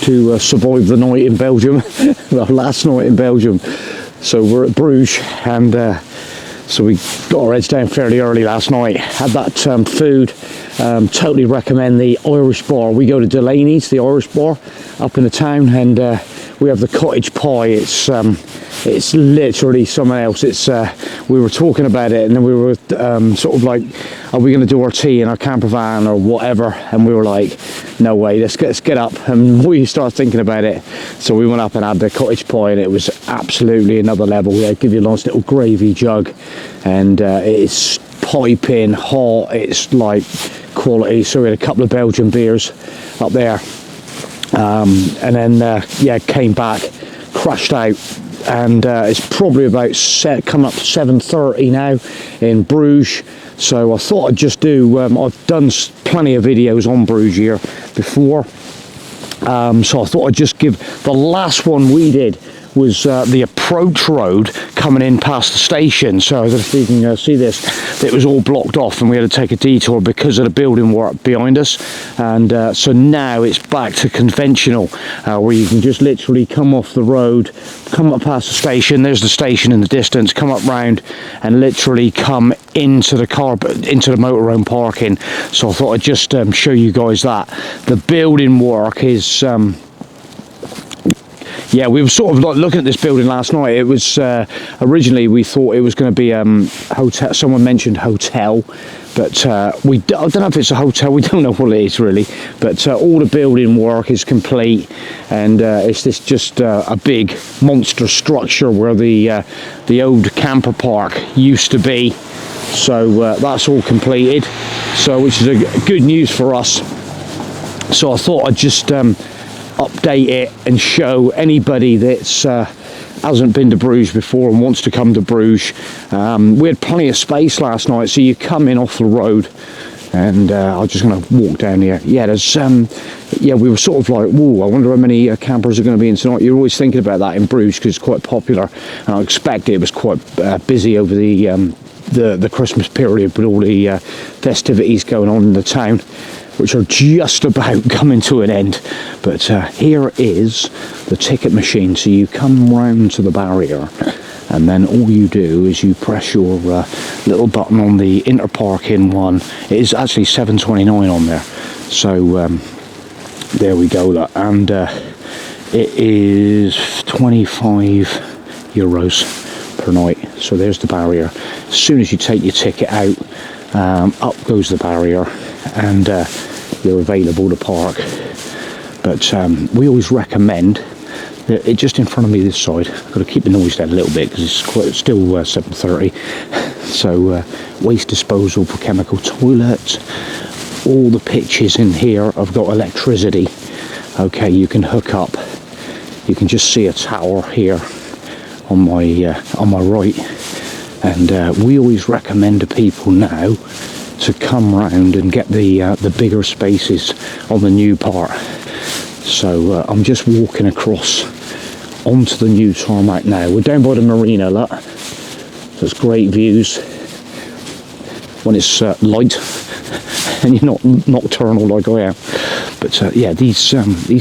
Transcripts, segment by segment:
managed to survive the night in Belgium, well, last night in Belgium. So we're at Bruges, and so we got our heads down fairly early last night. Had that food. Totally recommend the Irish bar. We go to Delaney's, the Irish bar, up in the town, and we have the cottage pie. It's literally something else. We were talking about it, and then we were sort of like, are we going to do our tea in our camper van or whatever? And we were like, no way, let's get up. And we started thinking about it, so we went up and had the cottage pie, and it was absolutely another level. They give you a nice little gravy jug, and it's piping hot. It's like quality. So we had a couple of Belgian beers up there, and then yeah, came back, crashed out. And it's probably about coming up to 7:30 now in Bruges. So I thought I'd just do, I've done plenty of videos on Bruges here before, so I thought I'd just give, the last one we did was the approach road coming in past the station. So if you can see this, it was all blocked off and we had to take a detour because of the building work behind us. And so now it's back to conventional, where you can just literally come off the road, come up past the station, there's the station in the distance, come up round and literally come into the motorhome parking. So I thought I'd just show you guys that. The building work is yeah, we were sort of like looking at this building last night. It was originally we thought it was going to be hotel. Someone mentioned hotel, but I don't know if it's a hotel. We don't know what it is really. But all the building work is complete, and it's just a big monster structure where the old camper park used to be. So that's all completed. So which is a good news for us. So I thought I'd just update it and show anybody that's hasn't been to Bruges before and wants to come to Bruges. We had plenty of space last night, so you come in off the road, and I'm just going to walk down here. Yeah, there's yeah, we were sort of like, whoa, I wonder how many campers are going to be in tonight. You're always thinking about that in Bruges because it's quite popular, and I expect it was quite busy over the Christmas period with all the festivities going on in the town, which are just about coming to an end. But here is the ticket machine. So you come round to the barrier, and then all you do is you press your little button on the inter-parking one. It is actually $7.29 on there. So there we go, look. And it is €25 per night. So there's the barrier. As soon as you take your ticket out, up goes the barrier, and you're available to park. But we always recommend that it just in front of me this side. I've got to keep the noise down a little bit because it's still 7:30. So waste disposal for chemical toilets. All the pitches in here have got electricity. Okay, you can hook up. You can just see a tower here on my right. And we always recommend to people now to come round and get the bigger spaces on the new part. So I'm just walking across onto the new tarmac now. We're down by the marina, look. So it's great views when it's light and you're not nocturnal like I am. But yeah, these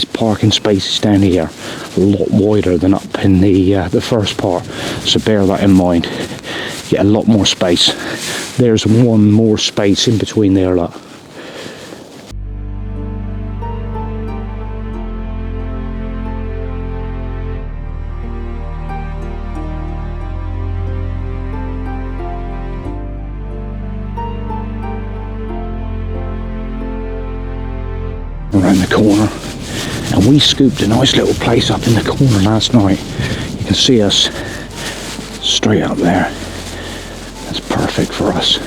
parking spaces down here are a lot wider than up in the first part. So bear that in mind. Get a lot more space. There's one more space in between there, look. Around the corner, and we scooped a nice little place up in the corner last night. You can see us straight up there. That's perfect for us.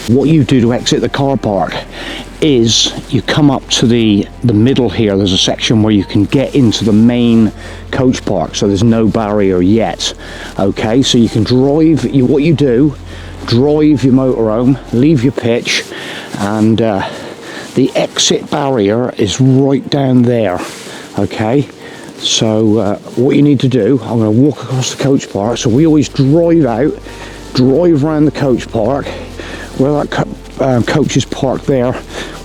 What you do to exit the car park is you come up to the middle here. There's a section where you can get into the main coach park, so there's no barrier yet. Okay, so you can drive. What you do, drive your motorhome, leave your pitch, and the exit barrier is right down there. Okay, so what you need to do, I'm going to walk across the coach park. So we always drive around the coach park where that coach is parked there.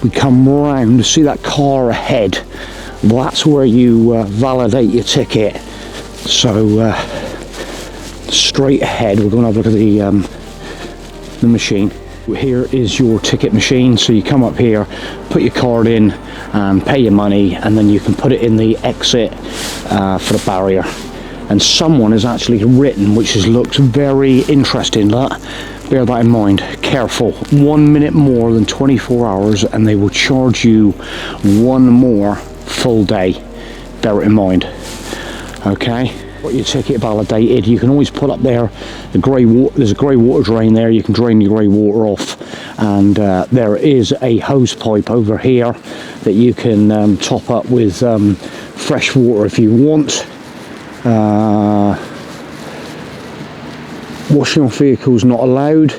We come round to see that car ahead. that's where you validate your ticket. So straight ahead, we're going to have a look at the machine. Here is your ticket machine. So you come up here, put your card in, and pay your money, and then you can put it in the exit for the barrier. And someone has actually written, which looks very interesting. Look, bear that in mind. Careful. 1 minute more than 24 hours, and they will charge you one more full day. Bear it in mind. Okay. Got your ticket validated. You can always put up there the grey water. There's a grey water drain there. You can drain your grey water off, and there is a hose pipe over here that you can top up with fresh water if you want. Washing off vehicles not allowed.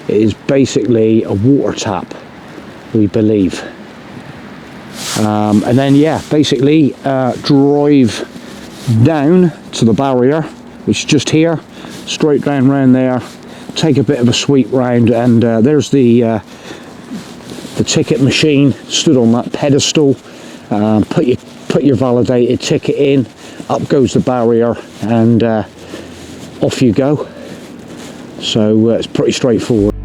It is basically a water tap, we believe. And then yeah, basically drive down to the barrier, which is just here, straight down round there, take a bit of a sweep round, and there's the ticket machine stood on that pedestal. Put your validated ticket in, up goes the barrier, and off you go. So it's pretty straightforward.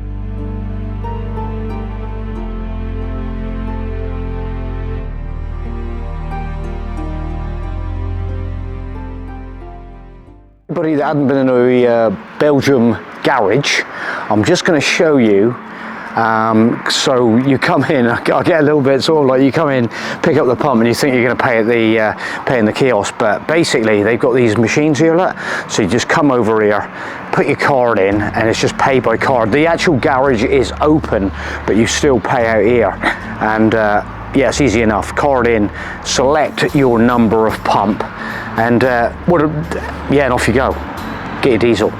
Anybody that hadn't been in a Belgium garage, I'm just going to show you. So you come in, I get a little bit sort of like you come in, pick up the pump, and you think you're going to pay at pay in the kiosk, but basically they've got these machines here. Look, so you just come over here, put your card in, and it's just pay by card. The actual garage is open, but you still pay out here, and yeah, it's easy enough. Card in, select your number of pump, and yeah, and off you go. Get your diesel.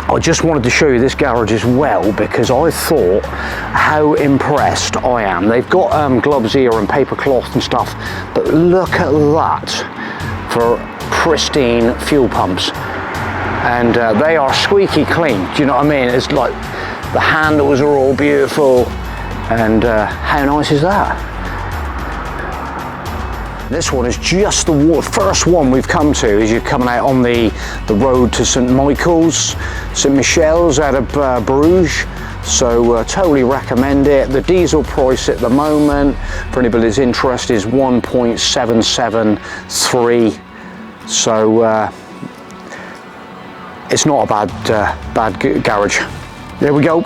I just wanted to show you this garage as well, because I thought how impressed I am. They've got gloves here and paper cloth and stuff, but look at that for pristine fuel pumps. And they are squeaky clean. Do you know what I mean? It's like the handles are all beautiful, and how nice is that? This one is just the first one we've come to as you're coming out on the road to St Michel's out of Bruges. So totally recommend it. The diesel price at the moment, for anybody that's interested, is 1.773. So it's not a bad garage. There we go.